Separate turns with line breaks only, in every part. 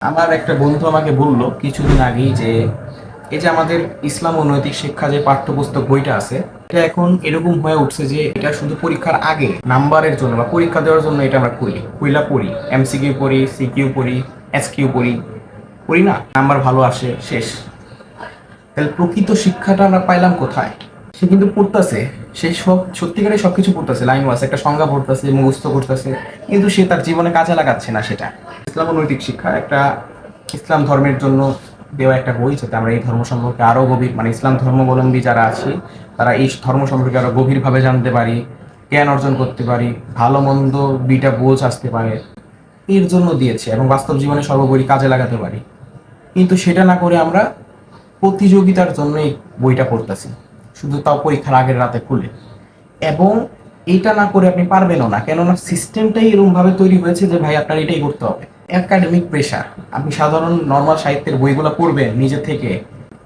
আমার একটা বন্ধু আমাকে বলল কিছুদিন আগেই যে এই যে আমাদের ইসলাম ও নৈতিক শিক্ষা যে পাঠ্যপুস্তক বইটা আছে, এটা এখন এরকম হয়ে উঠছে যে এটা শুধু পরীক্ষার আগে নাম্বারের জন্য বা পরীক্ষা দেওয়ার জন্য এটা আমরা পড়ি, এমসিকিউ পড়ি, সিকিউ পড়ি, এসকিউ পড়ি, পড়ি না, নাম্বার ভালো আসে, শেষ। তাহলে প্রকৃত শিক্ষাটা আমরা পাইলাম কোথায়? সে কিন্তু পড়তেছে, সে সব সত্যিকারের সবকিছু পড়তেছে, লাইন ওয়াইজ একটা সংজ্ঞা পড়তেছে, মুখস্থ করতেছে, কিন্তু সে তার জীবনে কাজে লাগাচ্ছে না সেটা। ইসলাম ও নৈতিক শিক্ষা একটা ইসলাম ধর্মের জন্য দেওয়া একটা বই, যাতে আমরা এই ধর্ম সম্পর্কে আরো গভীর, মানে ইসলাম ধর্মাবলম্বী যারা আছি তারা এই ধর্ম সম্পর্কে আরো গভীরভাবে জানতে পারি, জ্ঞান অর্জন করতে পারি, ভালো মন্দ দুইটা বোঝ আসতে পারে, এর জন্য দিয়েছে, এবং বাস্তব জীবনে সর্বোপরি কাজে লাগাতে পারি। কিন্তু সেটা না করে আমরা প্রতিযোগিতার জন্য এই বইটা পড়তেছি, শুধু তাও পরীক্ষার আগের রাতে খুলে। এবং এটা না করে আপনি পারবেনও না, কেননা সিস্টেমটাই এরকম ভাবে তৈরি হয়েছে যে ভাই আপনার এটাই করতে হবে। একাডেমিক প্রেশার, আপনি সাধারণ নর্মাল সাহিত্যের বইগুলো পড়বেন নিজে থেকে,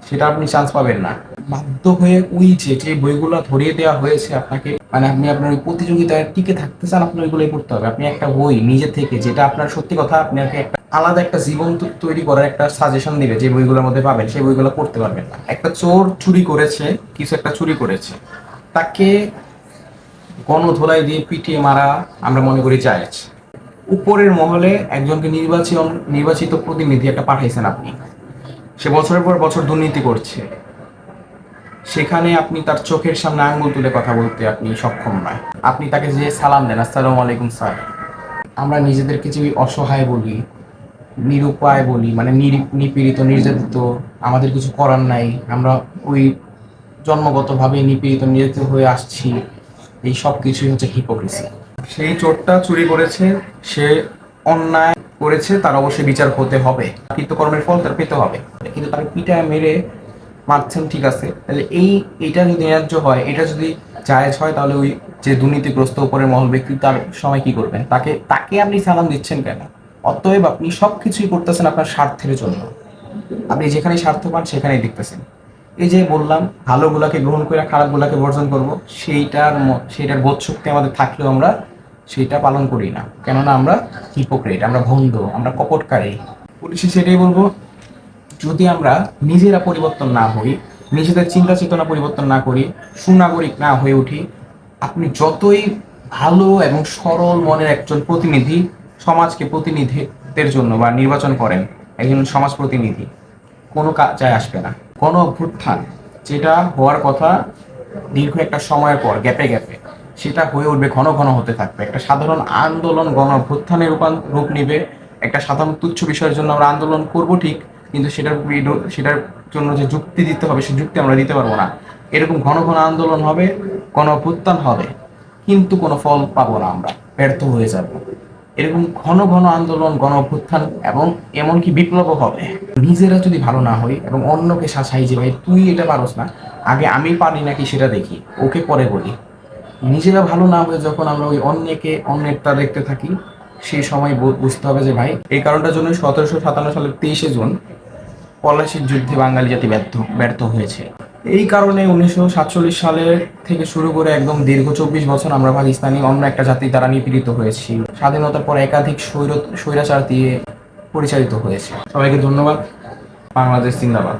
সেটা আপনি চান্স পাবেন না। বাধ্য হয়ে ওই যে বইগুলো ধরিয়ে দেওয়া হয়েছে আপনাকে, মানে আপনি আপনার ওই প্রতিযোগিতায় টিকে থাকতে চান, আপনার ওইগুলোই পড়তে হবে। আপনি একটা বই নিজে থেকে, যেটা আপনার সত্যি কথা আপনাকে একটা আলাদা একটা জীবন তৈরি করার একটা সাজেশন দিবে, যে বইগুলোর মধ্যে পাবেন সেই বইগুলো পড়তে পারবেন না। একটা চোর চুরি করেছে, কিছু একটা চুরি করেছে, তাকে গণধোলাই দিয়ে পিটিয়ে মারা আমরা মনে করি জায়েজ। উপরের মহলে একজনকে নির্বাচিত প্রতিনিধি একটা পাঠাইছেন আপনি, সে বছরের পর বছর দুর্নীতি করছে, সেখানে আপনি তার চোখের সামনে আঙ্গুল তুলে কথা বলতে আপনি সক্ষম নয়। আপনি তাকে যে সালাম দেন, আসসালামু আলাইকুম স্যার। আমরা নিজেদেরকে যে অসহায় বলি, নিরুপায় বলি, মানে নিপীড়িত, নির্যাতিত, আমাদের কিছু করার নাই, আমরা ওই জন্মগতভাবে নিপীড়িত, নির্যাতিত হয়ে আসছি, এই সব কিছুই হচ্ছে হিপোক্রিসি। সেই চোরটা চুরি করেছে, সে অন্যায় করেছে, তার অবশ্যই বিচার হতে হবে, কৃতকর্মের ফল তার পেতে হবে। কিন্তু তাকে পিটায় মেরে মারছেন, ঠিক আছে, তাহলে এইটা যদি ন্যায্য হয়, এটা যদি জায়েজ হয়, তাহলে ওই যে দুর্নীতিগ্রস্ত উপরের মহল ব্যক্তি তার সময় কি করবেন? তাকে তাকে আপনি সালাম দিচ্ছেন কেন? অতএব আপনি সবকিছুই করতেছেন আপনার স্বার্থের জন্য। আপনি যেখানেই স্বার্থ পান সেখানেই দেখতেছেন। এই যে বললাম ভালোগুলাকে গ্রহণ করে খারাপগুলাকে বর্জন করব, সেইটার বোধ শক্তি আমাদের থাকলেও আমরা সেইটা পালন করি না, কেননা আমরা হিপোক্রেট, আমরা ভণ্ড, আমরা কপটকারী। পুলিশে সেটাই বলবো, যদি আমরা নিজেরা পরিবর্তন না হই, নিজেদের চিন্তা চেতনা পরিবর্তন না করি, সুনাগরিক না হয়ে উঠি, আপনি যতই ভালো এবং সরল মনের একজন প্রতিনিধি সমাজকে প্রতিনিধিত্বের জন্য বা নির্বাচন করেন, একজন সমাজ প্রতিনিধি, কোনো কাজে আসবে না। গণ অভ্যুত্থান যেটা হওয়ার কথা দীর্ঘ একটা সময়ের পর, গ্যাপে গ্যাপে, সেটা হয়ে উঠবে, ঘন ঘন হতে থাকবে। একটা সাধারণ আন্দোলন গণ অভ্যুত্থানের রূপ নেবে। একটা সাধারণ তুচ্ছ বিষয়ের জন্য আমরা আন্দোলন করব ঠিক, কিন্তু সেটার জন্য যে যুক্তি দিতে হবে, সে যুক্তি আমরা দিতে পারবো না। এরকম ঘন ঘন আন্দোলন হবে, গণ অভ্যুত্থান হবে, কিন্তু কোনো ফল পাবো না, আমরা ব্যর্থ হয়ে যাব। এরকম ঘন ঘন আন্দোলন, গণ অভ্যুত্থান এবং এমনকি বিপ্লবও হবে। নিজেরা যদি ভালো না হই এবং অন্যকে শাসাই যে ভাই তুই এটা পারস না, আগে আমি পারি নাকি সেটা দেখি, ওকে পরে বলি, নিজেরা ভালো না হয়ে যখন আমরা ওই অন্যেরটা দেখতে থাকি, সেই সময় বুঝতে হবে যে ভাই এই কারণটার জন্য 1757 সালের 23শে জুন পলাশির যুদ্ধে বাঙালি জাতি ব্যর্থ হয়েছে। এই কারণে 1947 সালের থেকে শুরু করে একদম দীর্ঘ 24 বছর আমরা পাকিস্তানি অন্য একটা জাতি দ্বারা নিপীড়িত হয়েছি। স্বাধীনতার পর একাধিক স্বৈরাচার দিয়ে পরিচালিত হয়েছে। সবাইকে ধন্যবাদ। বাংলাদেশ জিন্দাবাদ।